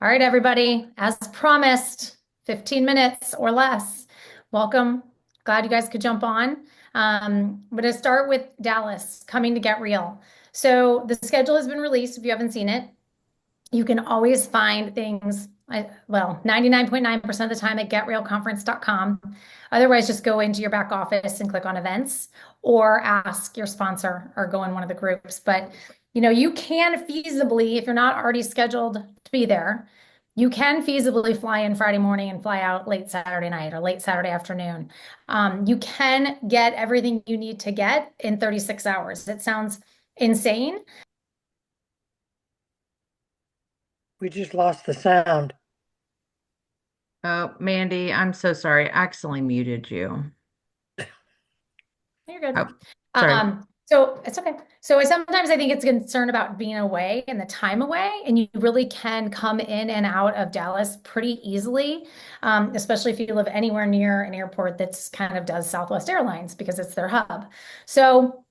All right, everybody, as promised, 15 minutes or less. Welcome. Glad you guys could jump on. I'm going to start with Dallas coming to Get Real. So the schedule has been released if you haven't seen it. You can always find things, 99.9% of the time at getrealconference.com. Otherwise, just go into your back office and click on events or ask your sponsor or go in one of the groups. But you can feasibly, if you're not already scheduled to be there, you can feasibly fly in Friday morning and fly out late Saturday night or late Saturday afternoon. You can get everything you need to get in 36 hours. It sounds insane. We just lost the sound. Oh, Mandy, I'm so sorry. I accidentally muted you. You're good. Oh, sorry. So it's okay. So sometimes I think it's concern about being away and the time away, and you really can come in and out of Dallas pretty easily, especially if you live anywhere near an airport that's kind of does Southwest Airlines because it's their hub. So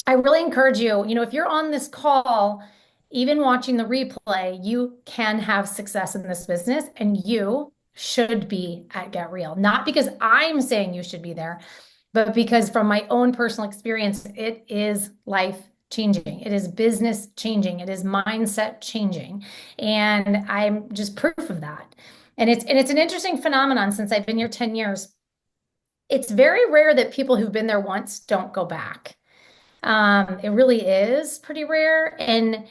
I really encourage you, if you're on this call, even watching the replay, you can have success in this business and you should be at Get Real. Not because I'm saying you should be there, but because from my own personal experience, it is life changing. It is business changing. It is mindset changing. And I'm just proof of that. And it's an interesting phenomenon since I've been here 10 years. It's very rare that people who've been there once don't go back. It really is pretty rare. And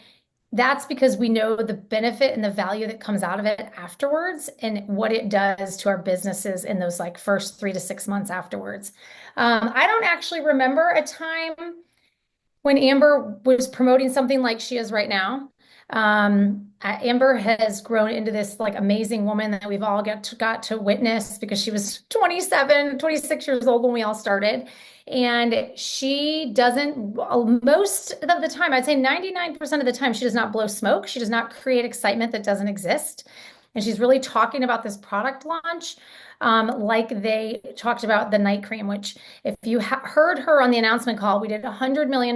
that's because we know the benefit and the value that comes out of it afterwards and what it does to our businesses in those like first 3 to 6 months afterwards. I don't actually remember a time when Amber was promoting something like she is right now. Amber has grown into this like amazing woman that we've all got to witness because she was 27, 26 years old when we all started. And she doesn't, most of the time, I'd say 99% of the time, she does not blow smoke. She does not create excitement that doesn't exist. And she's really talking about this product launch, like they talked about the night cream, which if you heard her on the announcement call, we did $100 million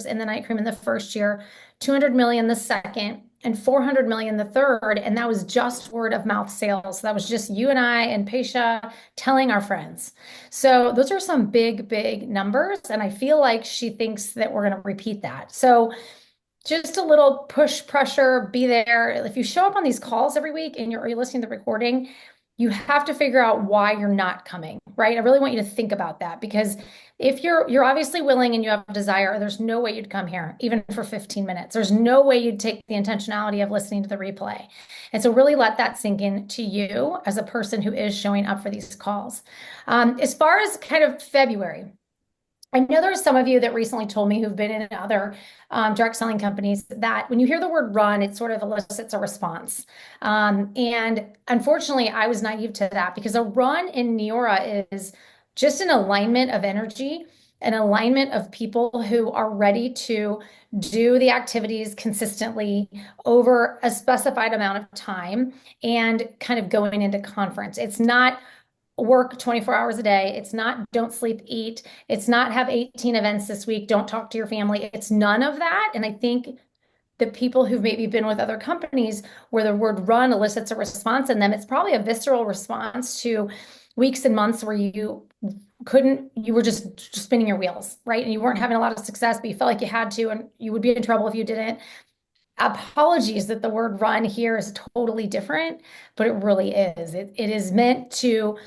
in the night cream in the first year, 200 million the second, and 400 million the third. And that was just word of mouth sales. That was just you and I and Patia telling our friends. So those are some big, big numbers. And I feel like she thinks that we're going to repeat that. So just a little push pressure, be there. If you show up on these calls every week and you're listening to the recording, you have to figure out why you're not coming, right? I really want you to think about that because if you're obviously willing and you have a desire, there's no way you'd come here, even for 15 minutes. There's no way you'd take the intentionality of listening to the replay. And so really let that sink in to you as a person who is showing up for these calls. As far as kind of February, I know there are some of you that recently told me who've been in other direct selling companies that when you hear the word run, it sort of elicits a response. And unfortunately, I was naive to that because a run in Neora is just an alignment of energy, an alignment of people who are ready to do the activities consistently over a specified amount of time and kind of going into conference. It's not work 24 hours a day. It's not don't sleep, eat. It's not have 18 events this week. Don't talk to your family. It's none of that. And I think the people who've maybe been with other companies where the word run elicits a response in them, it's probably a visceral response to weeks and months where you were just spinning your wheels, right? And you weren't having a lot of success, but you felt like you had to, and you would be in trouble if you didn't. Apologies that the word run here is totally different, but it really is. It is meant to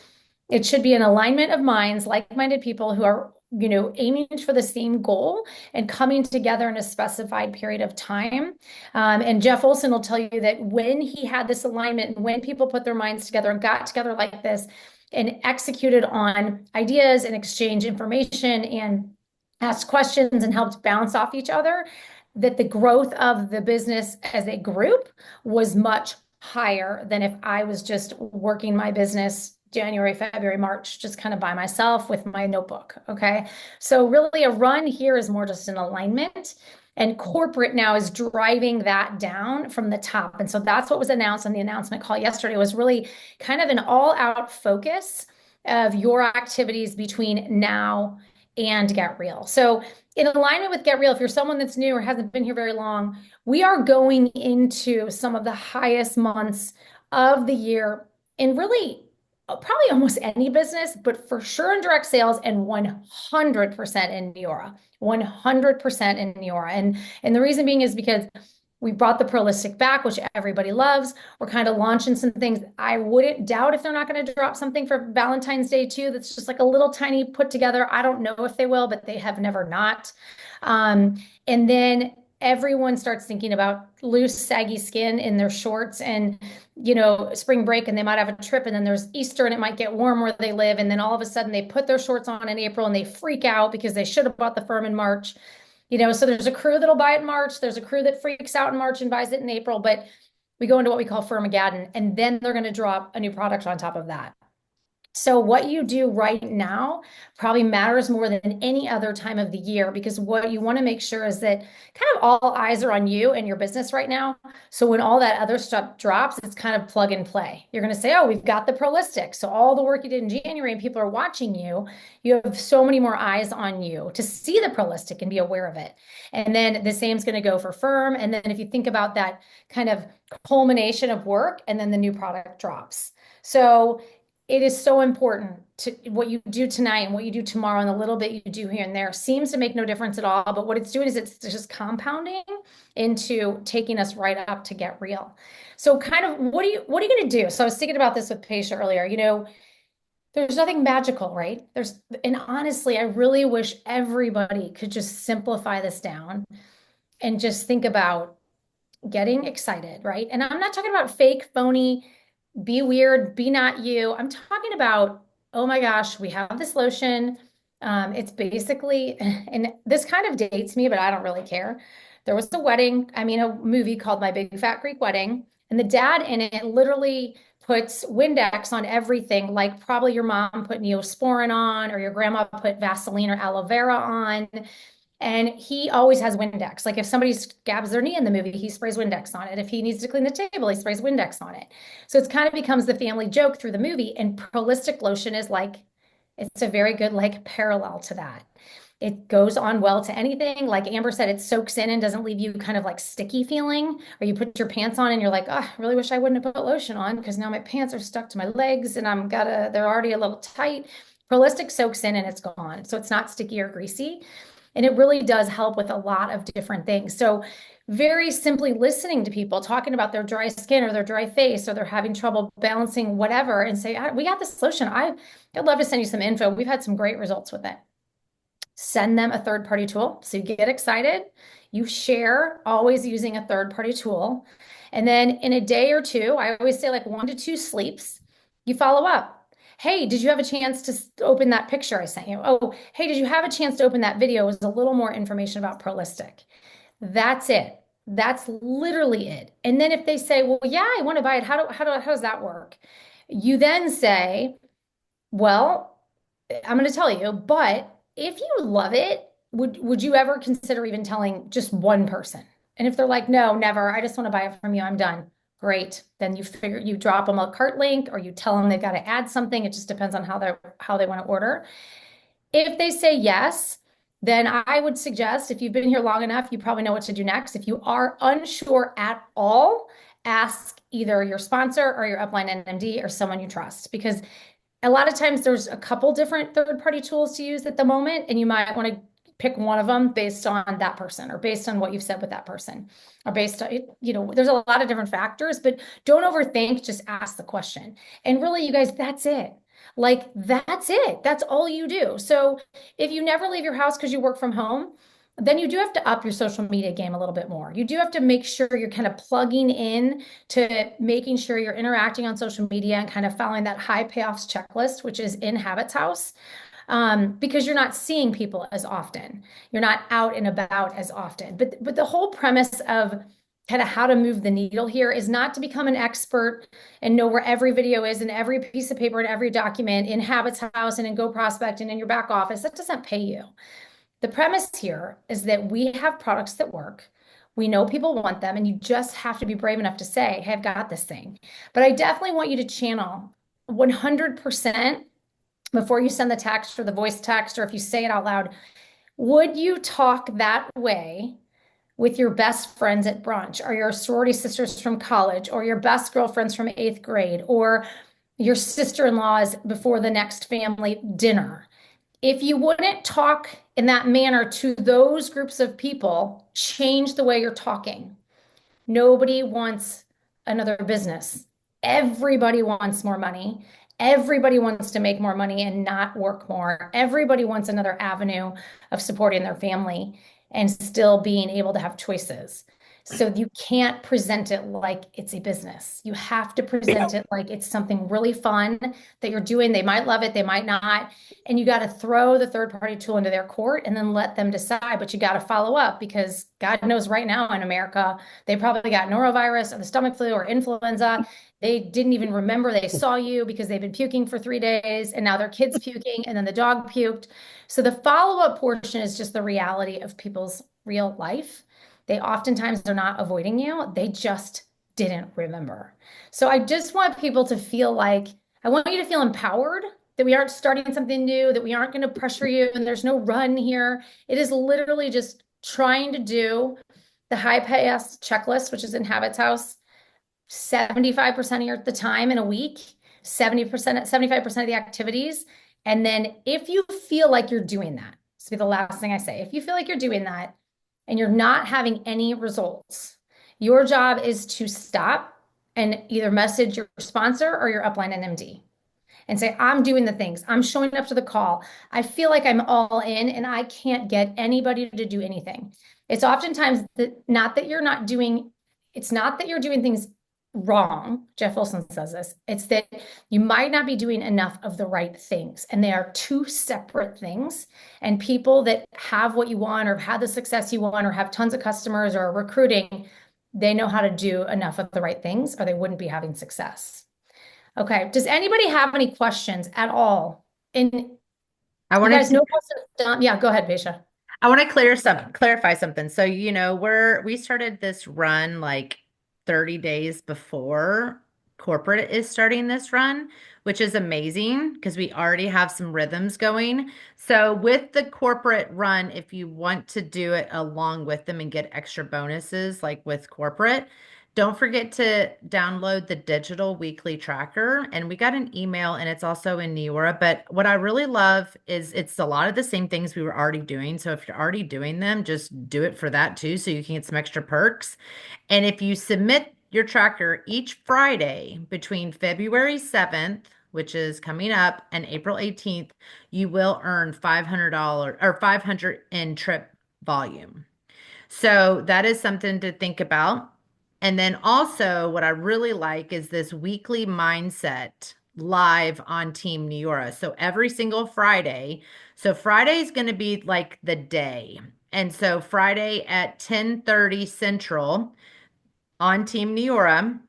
it should be an alignment of minds, like-minded people who are, aiming for the same goal and coming together in a specified period of time. And Jeff Olson will tell you that when he had this alignment and when people put their minds together and got together like this and executed on ideas and exchange information and asked questions and helped bounce off each other, that the growth of the business as a group was much higher than if I was just working my business January, February, March, just kind of by myself with my notebook. Okay. So really a run here is more just an alignment, and corporate now is driving that down from the top. And so that's what was announced on the announcement call yesterday, was really kind of an all out focus of your activities between now and Get Real. So in alignment with Get Real, if you're someone that's new or hasn't been here very long, we are going into some of the highest months of the year in really probably almost any business, but for sure in direct sales and 100% in Neora. 100% in Neora. And the reason being is because we brought the Prolistic back, which everybody loves. We're kind of launching some things. I wouldn't doubt if they're not going to drop something for Valentine's Day too. That's just like a little tiny put together. I don't know if they will, but they have never not. And then everyone starts thinking about loose, saggy skin in their shorts and, spring break, and they might have a trip, and then there's Easter and it might get warm where they live. And then all of a sudden they put their shorts on in April and they freak out because they should have bought the firm in March. So there's a crew that'll buy it in March. There's a crew that freaks out in March and buys it in April, but we go into what we call Firmageddon, and then they're going to drop a new product on top of that. So what you do right now probably matters more than any other time of the year, because what you want to make sure is that kind of all eyes are on you and your business right now. So when all that other stuff drops, it's kind of plug and play. You're going to say, oh, we've got the Prolistic. So all the work you did in January and people are watching you, you have so many more eyes on you to see the Prolistic and be aware of it. And then the same is going to go for Firm. And then if you think about that kind of culmination of work, and then the new product drops. So it is so important to what you do tonight and what you do tomorrow and the little bit you do here and there seems to make no difference at all. But what it's doing is it's just compounding into taking us right up to Get Real. So kind of what are you going to do? So I was thinking about this with Patia earlier. There's nothing magical, right? And honestly, I really wish everybody could just simplify this down and just think about getting excited, right? And I'm not talking about fake, phony, be weird, be not you. I'm talking about, oh my gosh, we have this lotion. It's basically, and this kind of dates me, but I don't really care. There was a movie called My Big Fat Greek Wedding, and the dad in it literally puts Windex on everything, like probably your mom put Neosporin on, or your grandma put Vaseline or aloe vera on. And he always has Windex. Like if somebody scabs their knee in the movie, he sprays Windex on it. If he needs to clean the table, he sprays Windex on it. So it's kind of becomes the family joke through the movie. And Prolistic lotion is like, it's a very good like parallel to that. It goes on well to anything. Like Amber said, it soaks in and doesn't leave you kind of like sticky feeling, or you put your pants on and you're like, oh, I really wish I wouldn't have put lotion on because now my pants are stuck to my legs and they're already a little tight. Prolistic soaks in and it's gone. So it's not sticky or greasy. And it really does help with a lot of different things. So very simply listening to people talking about their dry skin or their dry face, or they're having trouble balancing whatever, and say, we got this lotion. I'd love to send you some info. We've had some great results with it. Send them a third-party tool. So you get excited. You share, always using a third-party tool. And then in a day or two, I always say like 1 to 2 sleeps, you follow up. Hey, did you have a chance to open that picture I sent you? Oh, hey, did you have a chance to open that video? It was a little more information about Prolistic. That's it. That's literally it. And then if they say, well, yeah, I want to buy it, how does that work? You then say, well, I'm going to tell you, but if you love it, would you ever consider even telling just one person? And if they're like, no, never, I just want to buy it from you, I'm done. Great. Then you drop them a cart link, or you tell them they've got to add something. It just depends on how they want to order. If they say yes, then I would suggest, if you've been here long enough, you probably know what to do next. If you are unsure at all, ask either your sponsor or your upline NMD or someone you trust, because a lot of times there's a couple different third-party tools to use at the moment, and you might want to pick one of them based on that person, or based on what you've said with that person, or based on, there's a lot of different factors, but don't overthink, just ask the question. And really, you guys, that's it. Like, that's it. That's all you do. So if you never leave your house because you work from home, then you do have to up your social media game a little bit more. You do have to make sure you're kind of plugging in to making sure you're interacting on social media and kind of following that high payoffs checklist, which is in Habits House, because you're not seeing people as often. You're not out and about as often. But the whole premise of kind of how to move the needle here is not to become an expert and know where every video is and every piece of paper and every document in Habits House and in Go Prospect and in your back office. That doesn't pay you. The premise here is that we have products that work. We know people want them, and you just have to be brave enough to say, hey, I've got this thing. But I definitely want you to channel 100% before you send the text or the voice text, or if you say it out loud, Would you talk that way with your best friends at brunch, or your sorority sisters from college, or your best girlfriends from eighth grade, or your sister-in-laws before the next family dinner? If you wouldn't talk in that manner to those groups of people, change the way you're talking. Nobody wants another business. Everybody wants more money. Everybody wants to make more money and not work more. Everybody wants another avenue of supporting their family and still being able to have choices. So you can't present it like it's a business. You have to present it like it's something really fun that you're doing. They might love it, they might not. And you got to throw the third party tool into their court and then let them decide. But you got to follow up because God knows right now in America, they probably got norovirus or the stomach flu or influenza. They didn't even remember they saw you because they've been puking for 3 days and now their kid's puking and then the dog puked. So the follow-up portion is just the reality of people's real life. They oftentimes are not avoiding you. They just didn't remember. So I just want people to feel like, I want you to feel empowered that we aren't starting something new, that we aren't going to pressure you, and there's no run here. It is literally just trying to do the high pass checklist, which is in Habits House, 75% of the time in a week, 70%, 75% of the activities. And then if you feel like you're doing that, this will be the last thing I say. If you feel like you're doing that and you're not having any results, your job is to stop and either message your sponsor or your upline NMD and say, I'm doing the things. I'm showing up to the call. I feel like I'm all in and I can't get anybody to do anything. It's oftentimes that not that you're not doing, it's not that you're doing things wrong. Jeff Wilson says this. It's that you might not be doing enough of the right things. And they are two separate things. And people that have what you want or have had the success you want or have tons of customers or are recruiting, they know how to do enough of the right things or they wouldn't be having success. Okay. Does anybody have any questions at all? And I you wanted guys know to yeah, go ahead, Visha. I want to clarify something. So, we started this run like 30 days before corporate is starting this run, which is amazing because we already have some rhythms going. So, with the corporate run, if you want to do it along with them and get extra bonuses like with corporate, don't forget to download the digital weekly tracker. And we got an email and it's also in Neora. But what I really love is it's a lot of the same things we were already doing. So if you're already doing them, just do it for that too. So you can get some extra perks. And if you submit your tracker each Friday between February 7th, which is coming up, and April 18th, you will earn $500 or 500 in trip volume. So that is something to think about. And then also, what I really like is this weekly mindset live on Team Neora. So every single Friday. So Friday is going to be like the day. And so Friday at 10:30 Central on Team Neora,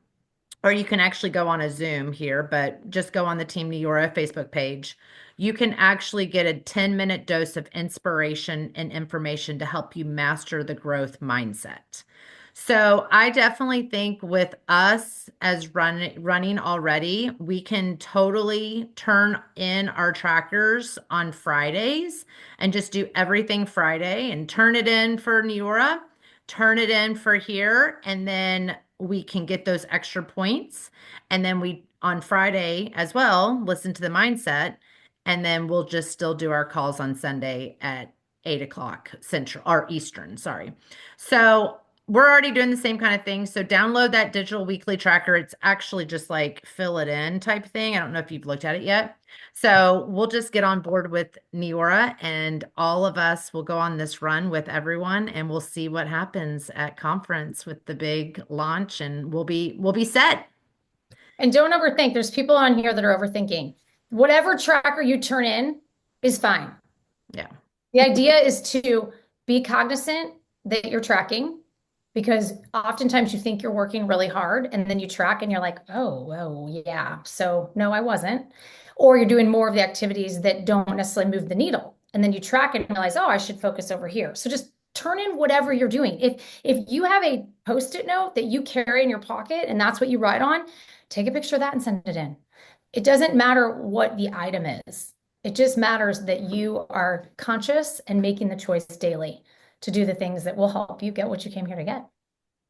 or you can actually go on a Zoom here, but just go on the Team Neora Facebook page. You can actually get a 10-minute dose of inspiration and information to help you master the growth mindset. So I definitely think with us as running already, we can totally turn in our trackers on Fridays and just do everything Friday and turn it in for Neora, turn it in for here, and then we can get those extra points. And then we on Friday as well, listen to the mindset, and then we'll just still do our calls on Sunday at 8 o'clock Central or Eastern, sorry. So we're already doing the same kind of thing. So download that digital weekly tracker. It's actually just like fill it in type thing. I don't know if you've looked at it yet. So we'll just get on board with Neora and all of us will go on this run with everyone and we'll see what happens at conference with the big launch and we'll be set. And don't overthink. There's people on here that are overthinking. Whatever tracker you turn in is fine. Yeah. The idea is to be cognizant that you're tracking because oftentimes you think you're working really hard and then you track and you're like, oh, well, yeah. So no, I wasn't. Or you're doing more of the activities that don't necessarily move the needle. And then you track and realize, oh, I should focus over here. So just turn in whatever you're doing. If you have a post-it note that you carry in your pocket and that's what you write on, take a picture of that and send it in. It doesn't matter what the item is. It just matters that you are conscious and making the choice daily to do the things that will help you get what you came here to get.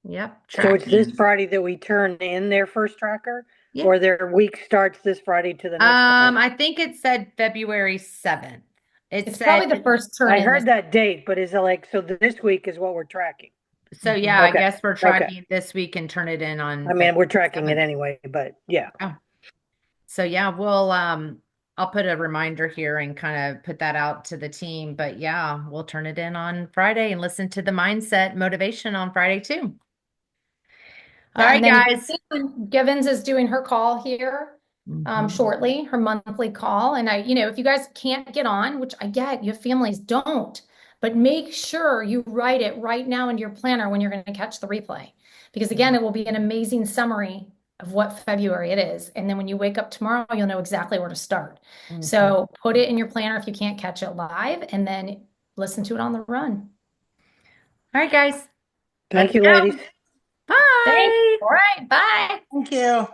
Yep, So it's this tracking. Friday that we turn in their first tracker, Yeah. or their week starts this Friday to the next Friday? I think it said February 7th. It It's said, probably the first turn I in heard this. that date, but is it like, so this week is what we're tracking? so yeah, I Okay, guess we're okay. tracking this week and turn it in I on mean, we're February tracking it 7th. anyway, but yeah. Oh. So yeah, I'll put a reminder here and kind of put that out to the team. But yeah, we'll turn it in on Friday and listen to the mindset motivation on Friday too. All Yeah, right, and then guys. Givens is doing her call here Mhm. shortly, her monthly call. And if you guys can't get on, which I get, you have families, don't, but make sure you write it right now into your planner when you're going to catch the replay. Because again, it will be an amazing summary of what February it is. And then when you wake up tomorrow, you'll know exactly where to start. Mhm. So put it in your planner if you can't catch it live, and then listen to it on the run. All right, guys. Thank Let's you, ladies. go. Thanks. Bye. All right. Bye. Thank you.